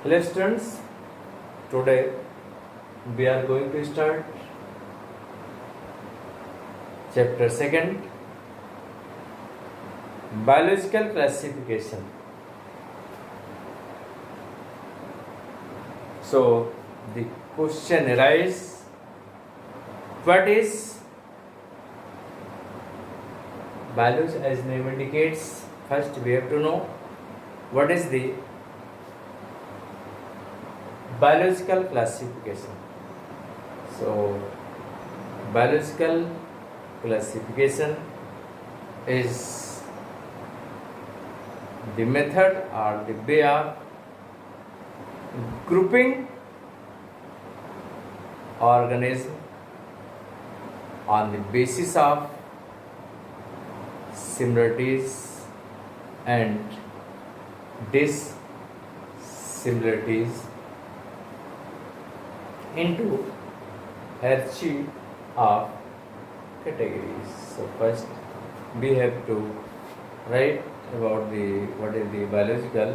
Hello students, today we are going to start chapter 2, biological classification. So the question arises, what is biology? As name indicates, first we have to know what is the biological classification. So biological classification is the method or the way of grouping organism on the basis of similarities and dissimilarities into hierarchy of categories. So first we have to write about what is the biological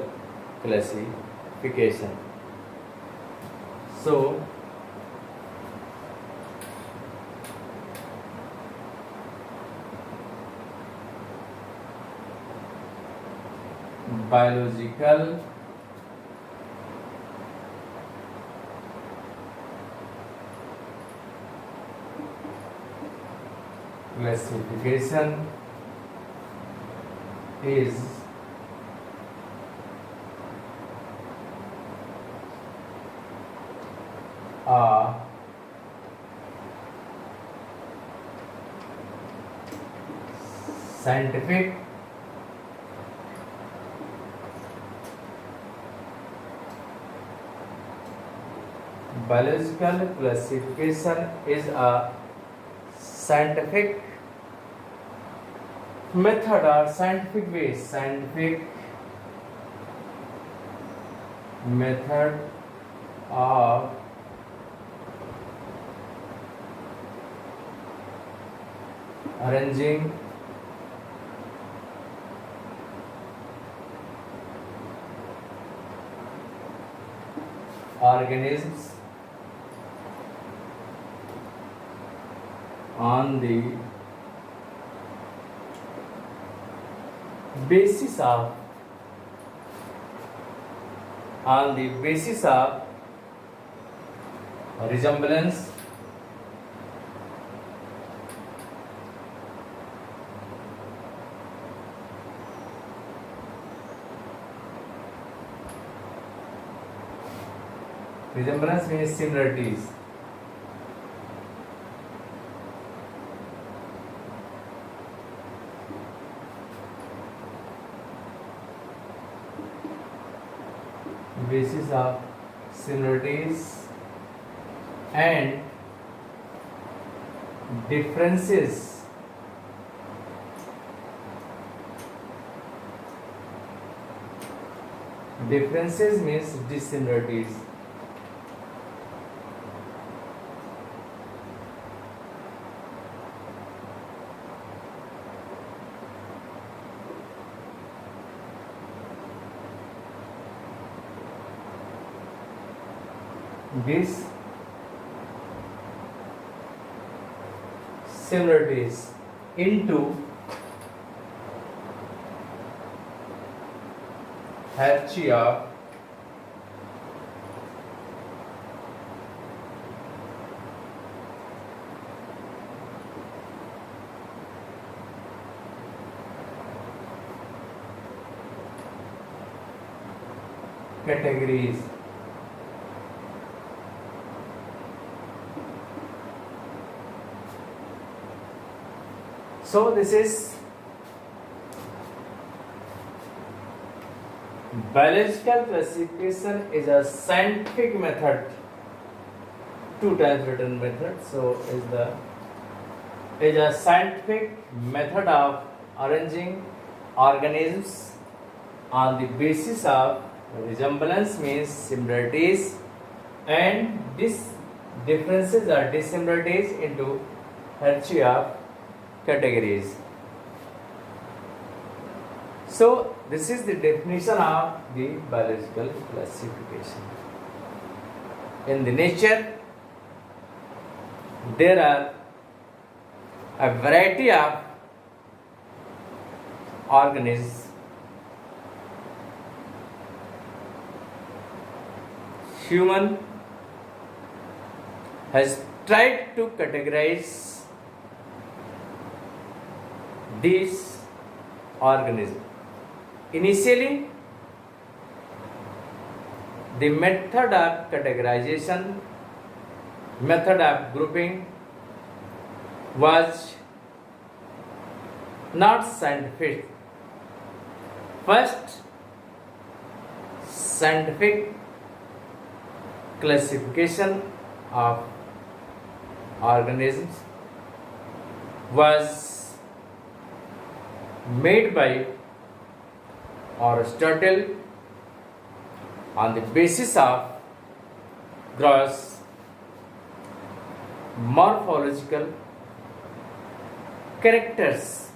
classification. So biological classification is a scientific biological classification is a scientific method or scientific method of arranging organisms on the basis of resemblance means similarities. Basis of similarities and differences means dissimilarities. These similarities into hierarchy of categories. So this is biological classification is a scientific method, 2 times written method. So is a scientific method of arranging organisms on the basis of resemblance means similarities and differences or dissimilarities into hierarchy of categories. So this is the definition of the biological classification. In the nature, there are a variety of organisms. Human has tried to categorize these organisms. Initially, the method of categorization, method of grouping was not scientific. First, scientific classification of organisms was made by Aristotle on the basis of gross morphological characters.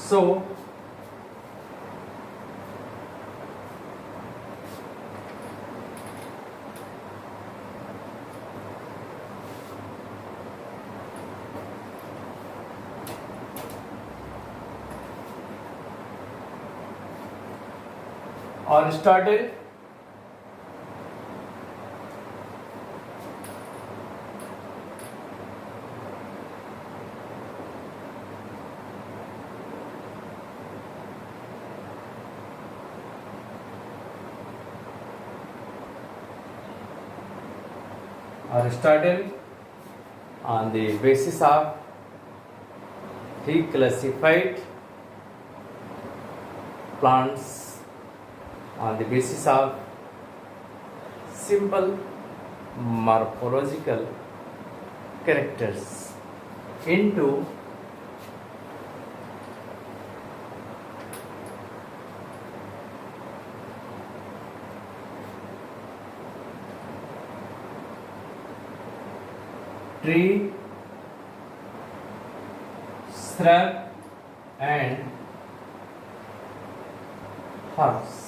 So, Aristotle on the basis of he classified plants on the basis of simple morphological characters into tree, shrub and herbs.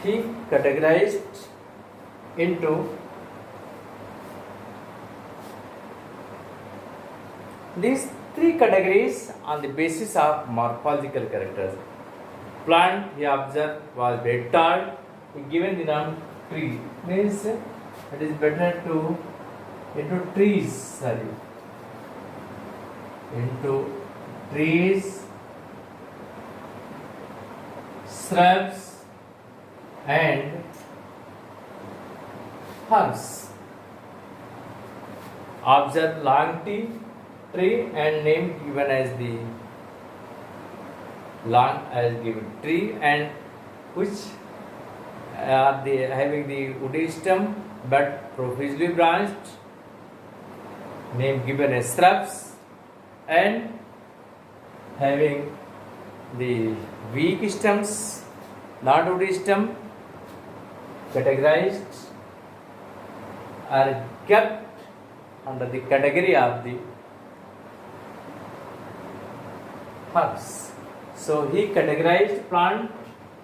He categorized into these three categories on the basis of morphological characters. Plant he observed was very tall. He given the name tree. Means it is better to into trees. Sorry. Into trees, shrubs and herbs. Observe long tree and name given as the long as given tree, and which are the having the woody stem but profusely branched, name given as shrubs, and having the weak stems, not woody stem, categorized are kept under the category of the herbs. So he categorized plant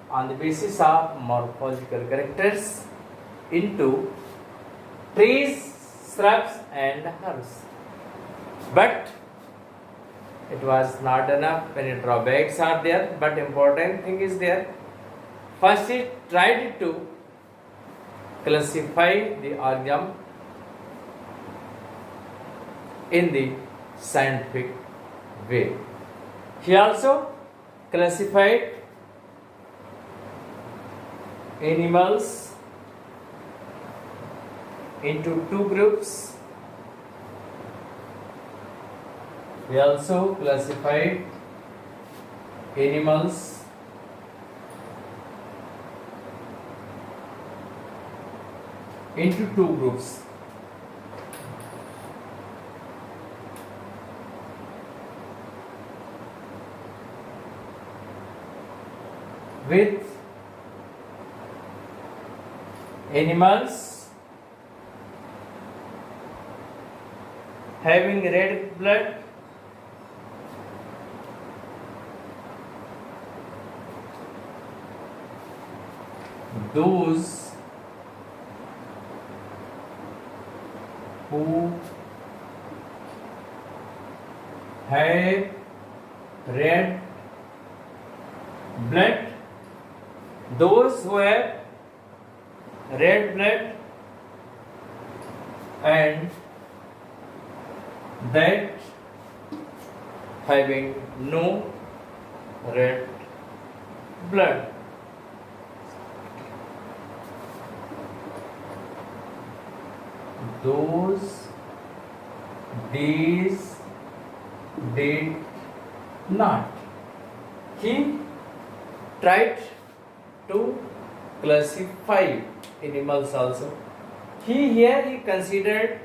on the basis of morphological characters into trees, shrubs and herbs. But it was not enough. Many drawbacks are there, but important thing is there. First he tried to classify the organism in the scientific way. He also classified animals into two groups. He also classified animals into two groups. with animals having red blood those who have red blood, those who have red blood and that having no red blood. These did not. He tried to classify animals also. He considered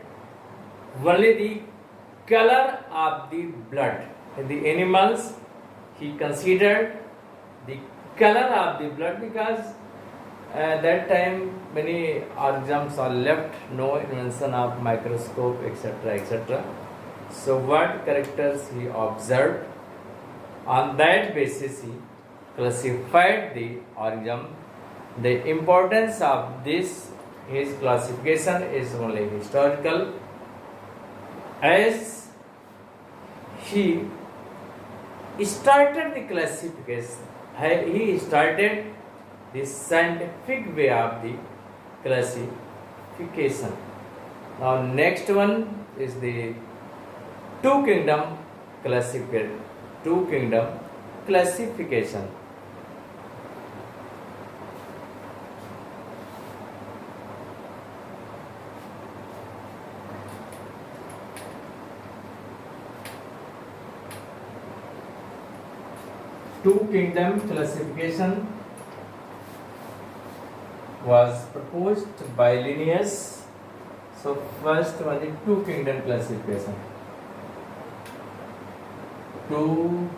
only the color of the blood. In the animals, he considered the color of the blood because that time many organisms are left, no invention of microscope, etc., etc. So what characters he observed, on that basis he classified the organism. The importance of this, his classification is only historical, as he started the classification. He started the scientific way of the classification. Now next one is the two kingdom classification. Two kingdom classification was proposed by Linnaeus. So first one, the two kingdom classification. Two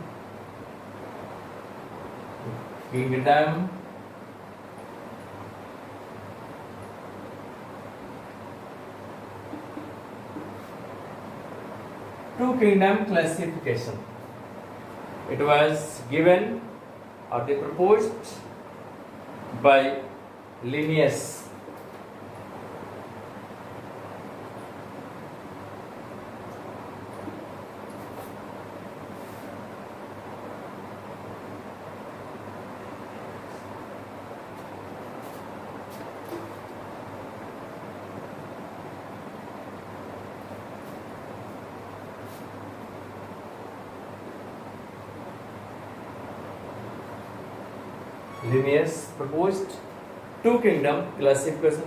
kingdom classification. It was given or they proposed by Linnaeus. Linnaeus proposed two kingdom classification.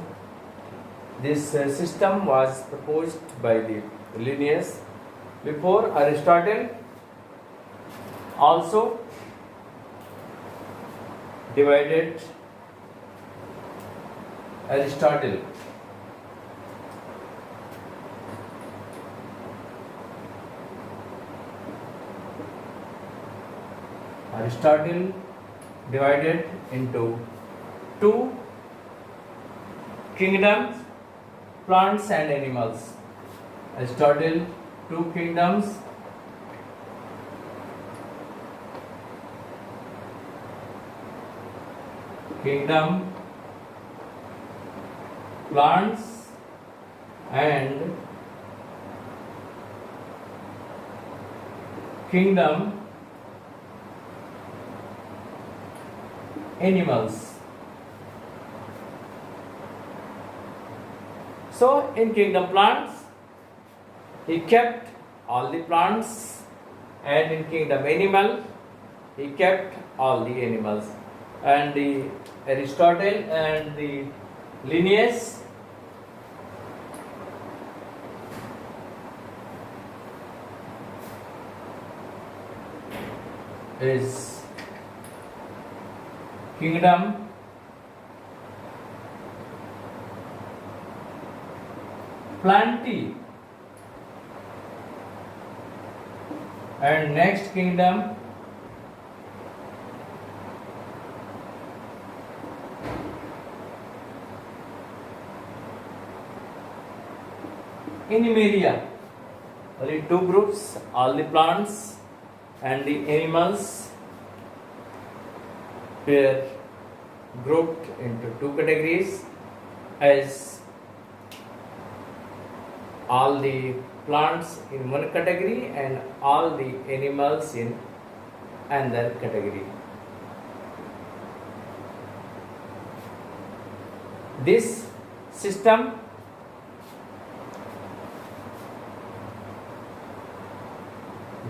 This system was proposed by the Linnaeus. Before Aristotle also divided Aristotle divided into two kingdoms, plants and animals. Aristotle, two kingdoms, plants and kingdom animals. So in kingdom plants, he kept all the plants, and in kingdom animal, he kept all the animals. And the Aristotle and the Linnaeus is kingdom plantae, and next kingdom Animalia. Only two groups, all the plants and the animals were grouped into two categories, as all the plants in one category and all the animals in another category. This system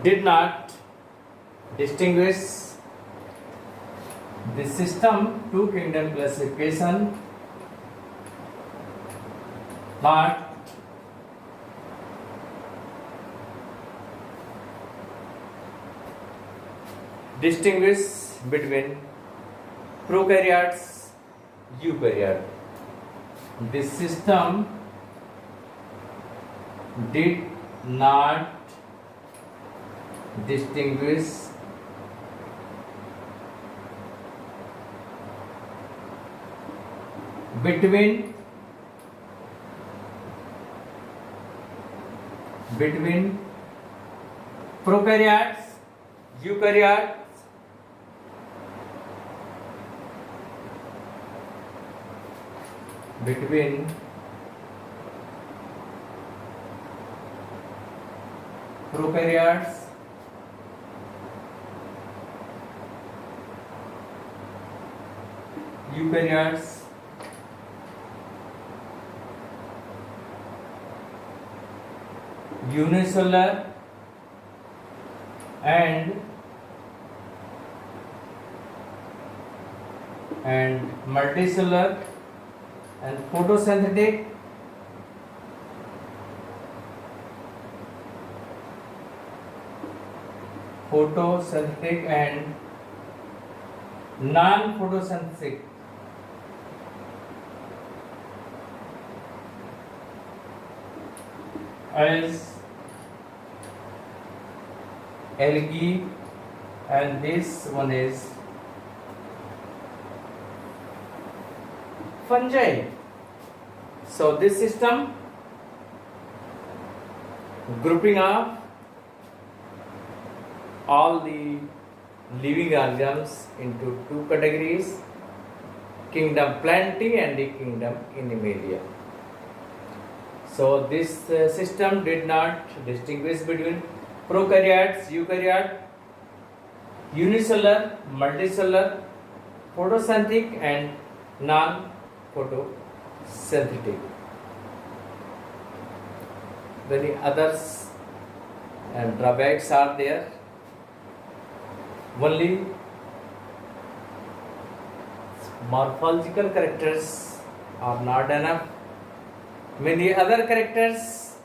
did not distinguish. The system two kingdom classification not distinguish between prokaryotes, eukaryote. This system did not distinguish between prokaryotes, eukaryotes, between prokaryotes, eukaryotes, unicellular and multicellular and photosynthetic and non-photosynthetic. As algae, and this one is fungi. So this system grouping up all the living organisms into two categories, kingdom Plantae and the kingdom Animalia. So this system did not distinguish between prokaryotes, eukaryote, unicellular, multicellular, photosynthetic and non-photosynthetic. Many others and drawbacks are there. Only morphological characters are not enough. Many other characters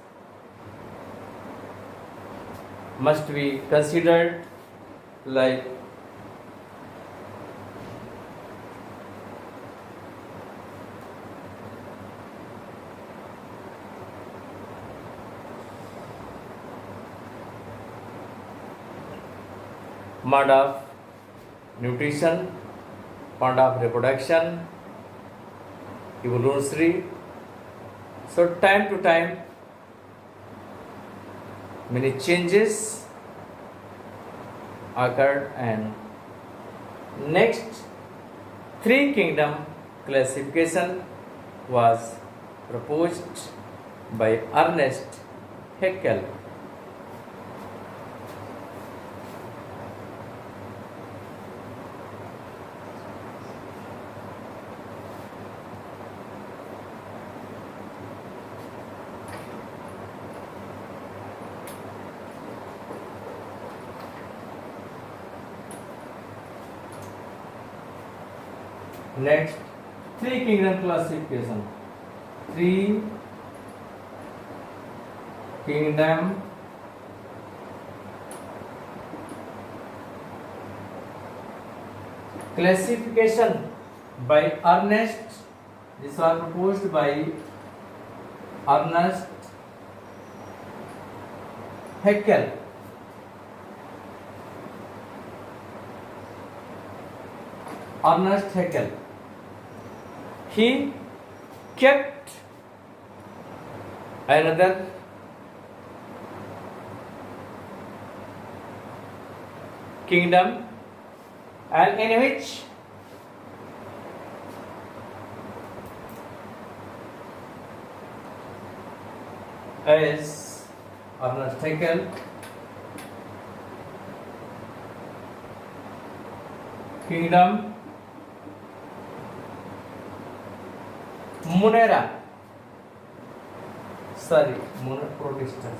must be considered, like mode of nutrition, mode of reproduction, evolutionary. So time to time many changes occurred, and next three kingdom classification was proposed by Ernest Haeckel. Next, three kingdom classification. Three kingdom classification by Ernest. These are proposed by Ernest Haeckel. Ernest Haeckel. He kept another kingdom, and in which is Arnold Taken kingdom Munera, Protestant.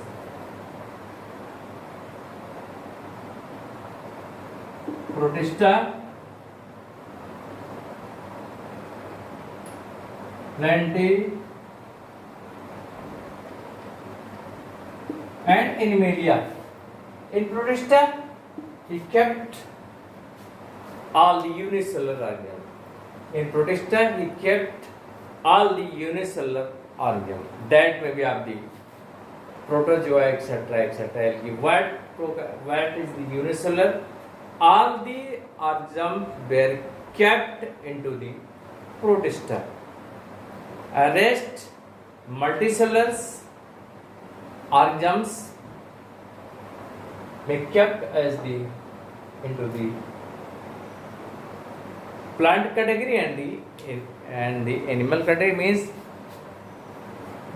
Protesta, Plenty, and Animalia. In Protesta, he kept all the unicellular organism. In Protesta, he kept all the unicellular organism. That may be of the protozoa, etc., etc. What is the unicellular? All the organisms were kept into the Protista. Rest multicellular organisms may kept as the into the plant category, and the animal category means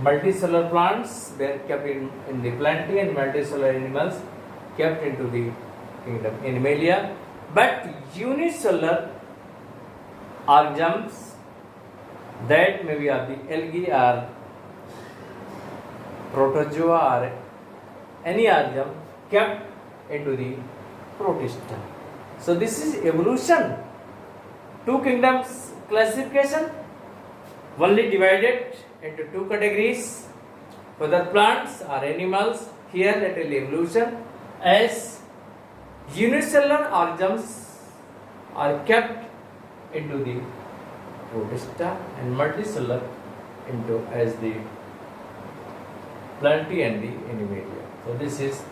multicellular plants were kept in the plantae, and multicellular animals kept into the kingdom Animalia. But unicellular organisms, that may be of the algae or protozoa or any organism, kept into the Protista. So this is evolution. Two kingdoms classification, only divided into two categories, whether plants or animals. Here it will evolution as unicellular organisms are kept into the Protista and multicellular into as the plantae and the Animalia. So this is,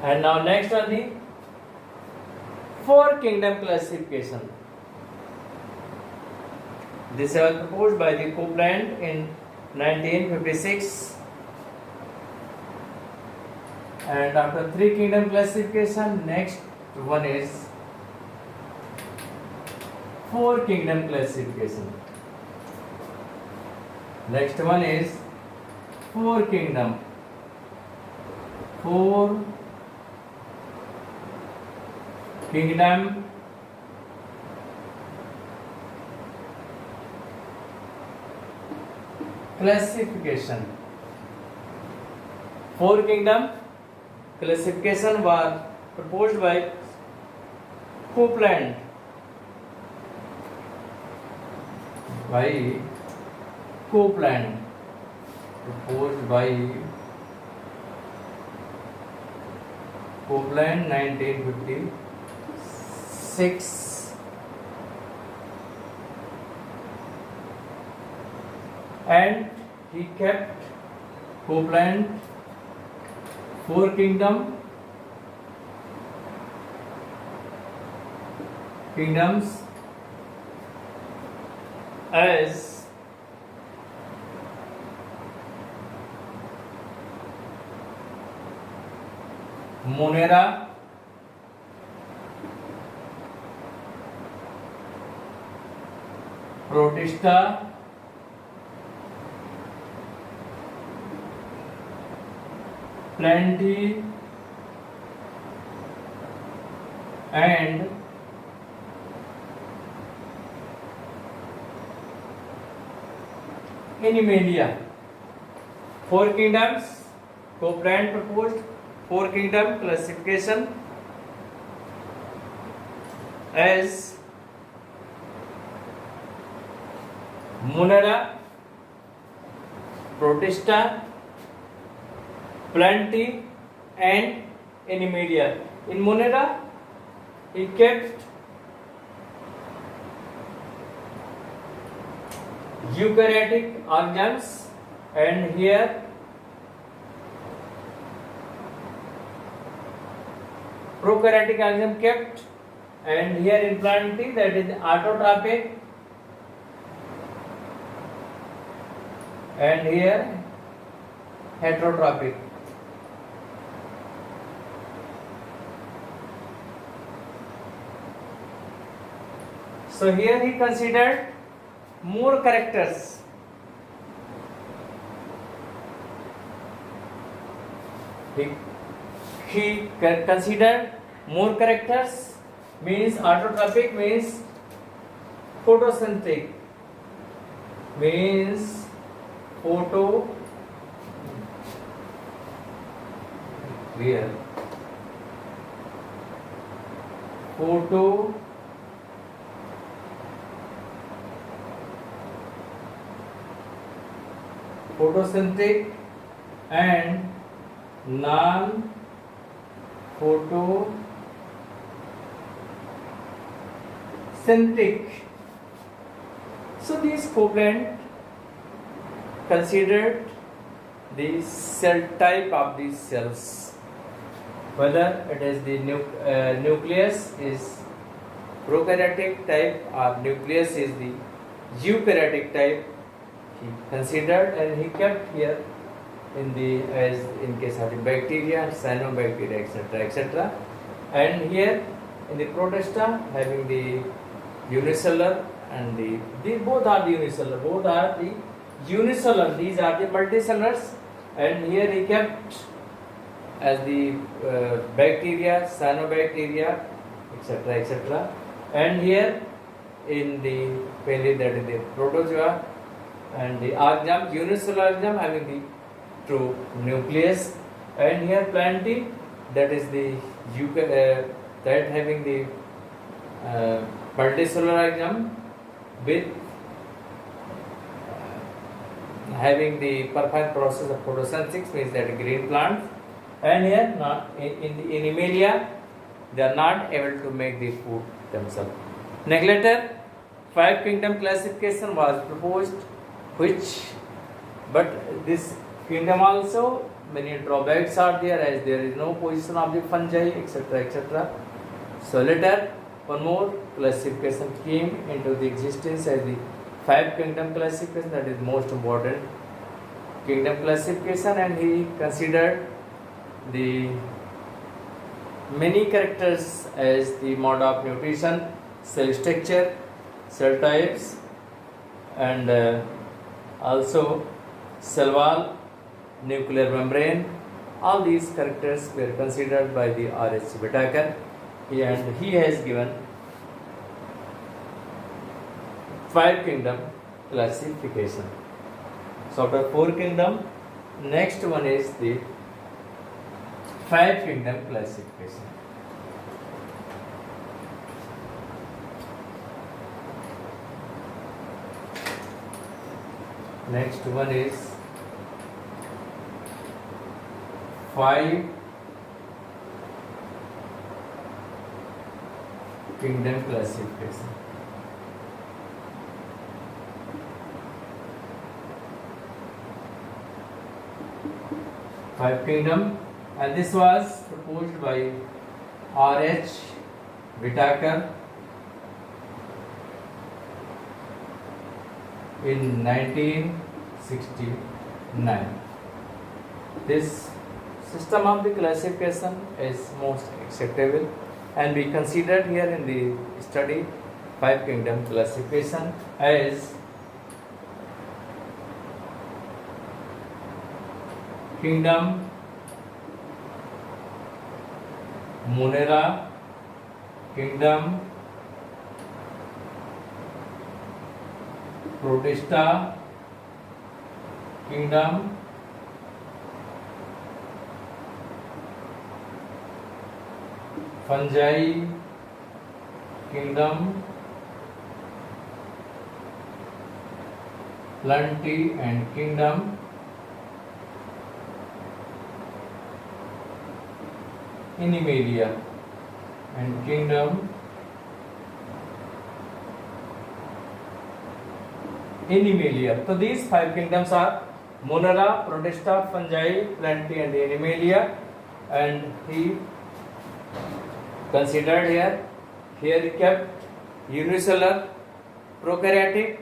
and now next on the four kingdom classification. This was proposed by the Copeland in 1956, and after three kingdom classification, next one is four kingdom classification. Next one is four kingdom. Four kingdom classification. Four kingdom classification was proposed by Copeland. Proposed by Copeland 1956, and he kept Copeland four kingdoms as Monera, Protista, Plenty, and Animalia. Four kingdoms. Copeland proposed four kingdom classification as Monera, Protista, Plenty, and Animalia. In Monera, he kept eukaryotic organisms, and here prokaryotic organism kept, and here in Plenty that is autotrophic, and here heterotrophic. So here he considered more characters. He considered more characters, means autotrophic means photocentric, means photo clear photo photocentric and non photocentric. So these Copeland considered the cell type of these cells, whether it is the nucleus is prokaryotic type or nucleus is the eukaryotic type. He considered and he kept here in the, as in case of the bacteria, cyanobacteria, etc. And here in the protista having the unicellular and the both are the unicellular, these are the multicellulars, and here he kept as the bacteria, cyanobacteria, etc. And here in the that is the protozoa and the organism, unicellular organism having the true nucleus, and here plenty that is the that having the multicellular organism with having the perfect process of photosynthesis, means that green plants, and here not in Animalia they are not able to make the food themselves. Next later, 5 kingdom classification was proposed, but this kingdom also many drawbacks are there, as there is no position of the fungi, etc. So later one more classification came into the existence as the 5 kingdom classification, that is most important kingdom classification, and he considered the many characters as the mode of nutrition, cell structure, cell types, and also cell wall, nuclear membrane. All these characters were considered by the R.H. Whitaker, and he has given 5 kingdom classification. So after 4 kingdom, next one is the 5 kingdom classification. Next one is 5 kingdom classification. Five kingdom, and this was proposed by R.H. Whitaker in 1969. This system of the classification is most acceptable, and we considered here in the study 5 kingdom classification as kingdom Monera, kingdom Protista, kingdom Fungi, kingdom Plantae, and kingdom Animalia, and kingdom Animalia. So these 5 kingdoms are Monera, Protista, Fungi, Plantae, and Animalia, and he considered here he kept unicellular, prokaryotic,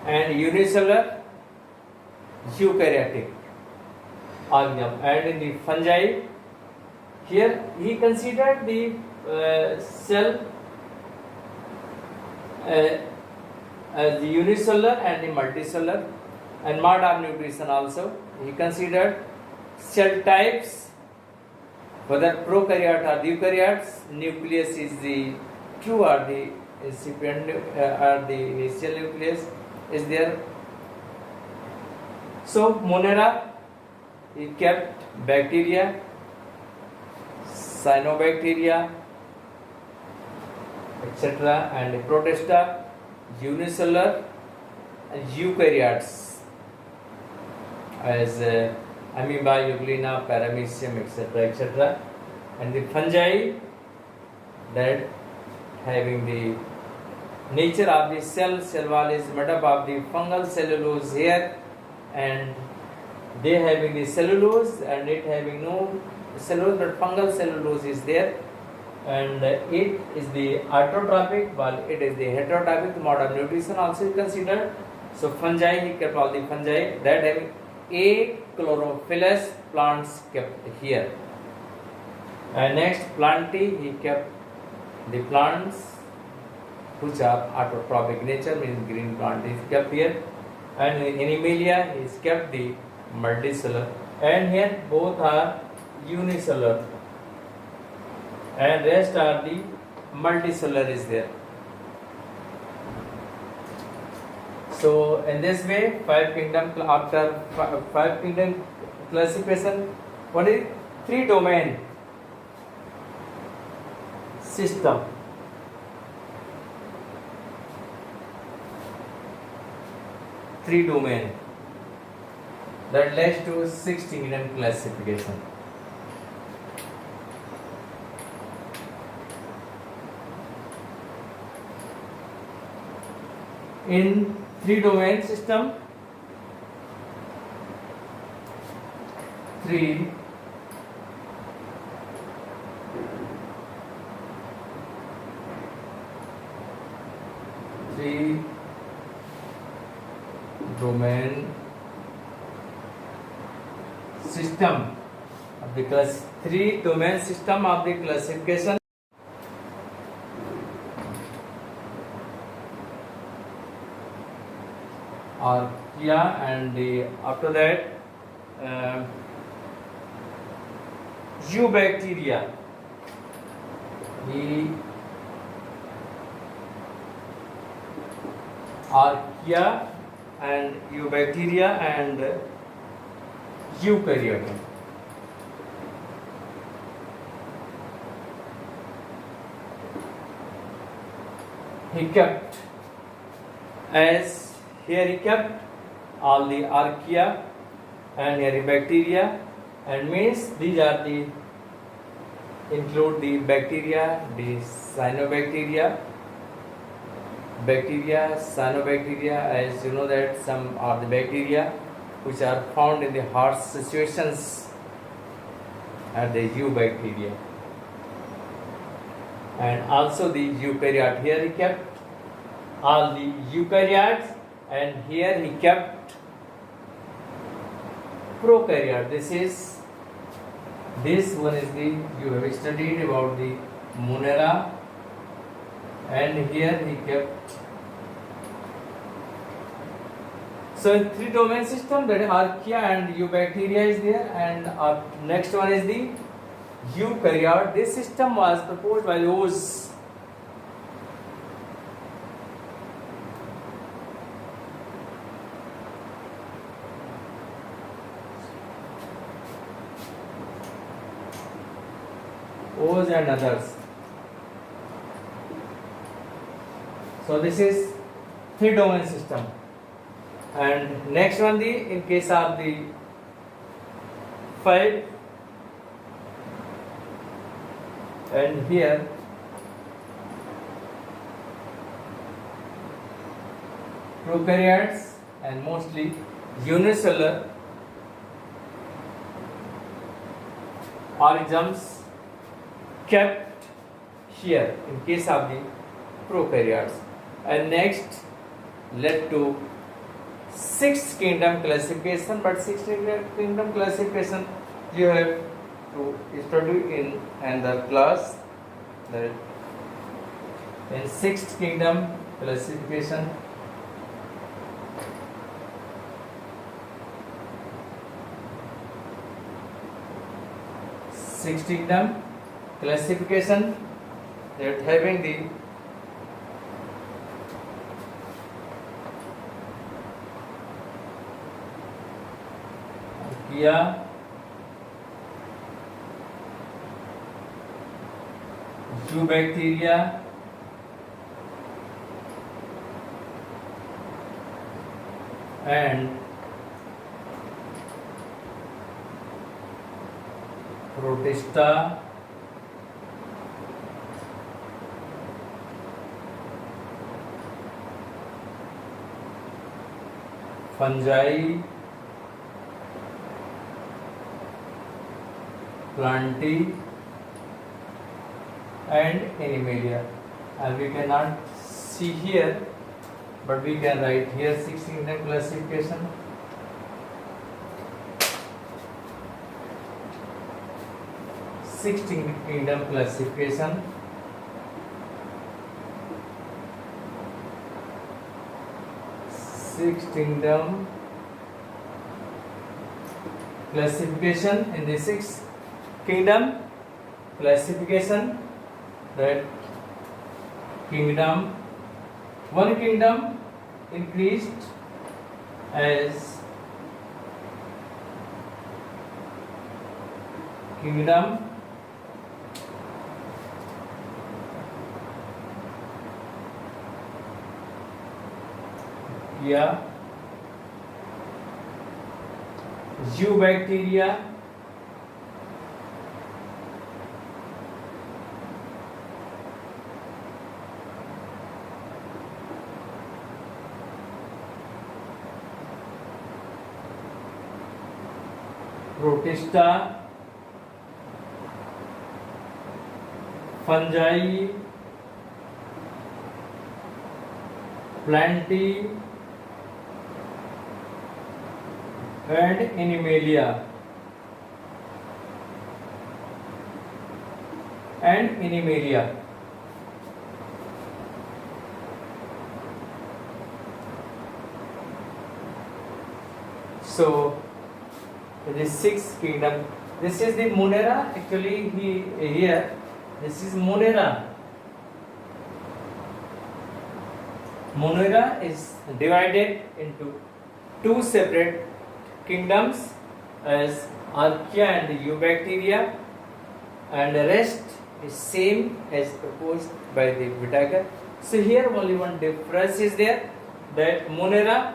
and unicellular eukaryotic organism, and in the fungi here he considered the cell uh, as the unicellular and the multicellular, and mode of nutrition also. He considered cell types, whether prokaryote or eukaryotes. Nucleus is the true or the incipient or the initial nucleus is there. So Monera, he kept bacteria, cyanobacteria, etc., and Protista, unicellular, and eukaryotes as amoeba, euglena, paramecium, etc., etc., and the fungi that having the nature of the cell wall is made up of the fungal cellulose here, and they having the cellulose and it having no cellulose, but fungal cellulose is there, and it is the autotrophic while it is the heterotrophic. The mode of nutrition also is considered. So fungi, he kept all the fungi that having achlorophyllous plants kept here. And next plantae, he kept the plants which are autotrophic nature, means green plant is kept here. And in Animalia, he is kept the multicellular, and here both are unicellular and rest are the multicellular is there. So in this way, after five kingdom classification, what is three domain system. Three domain that leads to 6 kingdom classification. In three domain system, three domain system of the three domain system of the classification. Archaea, and after that eubacteria. Archaea and eubacteria and eukaryote. He kept as here he kept all the archaea and here bacteria, and means these are the include the bacteria, the cyanobacteria, cyanobacteria, as you know that some are the bacteria which are found in the harsh situations are the eubacteria, and also the eukaryote. Here he kept all the eukaryotes, and here he kept prokaryote. This one is the, you have studied about the Monera, and here he kept. So in three domain system, that is archaea and eubacteria is there, and next one is the eukaryote. This system was proposed by those O's and others. So this is three domain system, and next one the in case of the 5, and here prokaryotes and mostly unicellular organisms kept here in case of the prokaryotes, and next led to 6th kingdom classification. But 6th kingdom classification you have to study in another class. That in 6th kingdom classification. Sixth kingdom classification, that having the Archaea, Eubacteria, and Protista, fungi, plantae, and animalia. And we cannot see here, but we can write here 6 kingdom classification. Sixth kingdom classification. Sixth kingdom classification. In the sixth kingdom classification, that kingdom, one kingdom increased as kingdom Eubacteria, Protista, fungi, plantae, and animalia. So the sixth kingdom, this is the Monera. Actually here this is Monera. Monera is divided into two separate kingdoms as Archaea and Eubacteria, and the rest is same as proposed by the Whittaker. So here only one difference is there, that Monera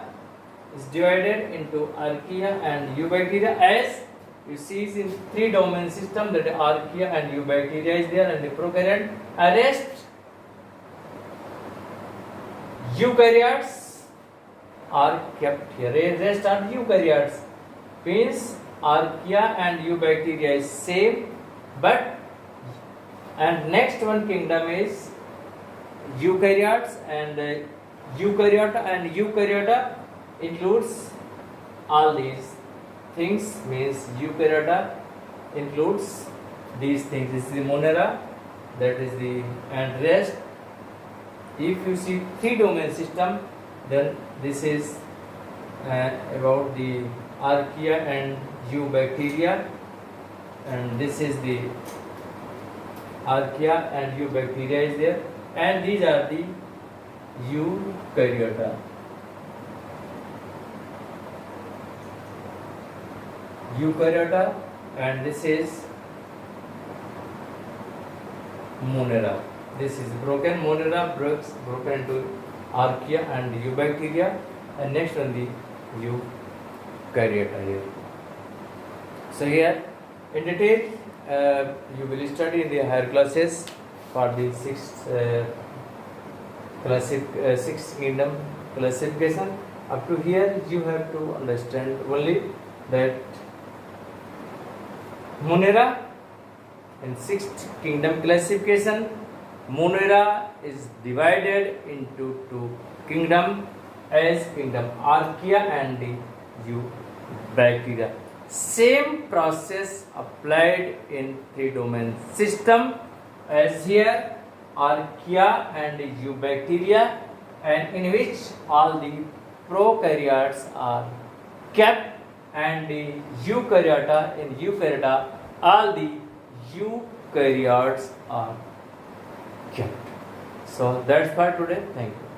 is divided into Archaea and Eubacteria, as you see is in 3 domain system, that Archaea and Eubacteria is there, and the prokaryote. Rest eukaryotes are kept here. Rest are eukaryotes, means Archaea and Eubacteria is same, but and next one kingdom is eukaryotes, and eukaryota and eukaryota includes all these things, means eukaryota includes these things. This is the Monera, that is the, and rest. If you see 3 domain system, then this is about the Archaea and Eubacteria, and this is the Archaea and Eubacteria is there, and these are the eukaryota. Eukaryota, and this is Monera. This is broken Monera, broken into Archaea and Eubacteria, and next one the eukaryota here. So here in detail you will study in the higher classes for the sixth kingdom classification. Up to here you have to understand only that Monera in sixth kingdom classification, Monera is divided into 2 kingdom as kingdom Archaea and Eubacteria. Same process applied in 3 domain system as here Archaea and Eubacteria, and in which all the prokaryotes are kept, and the eukaryota all the eukaryotes are kept. So that's for today. Thank you.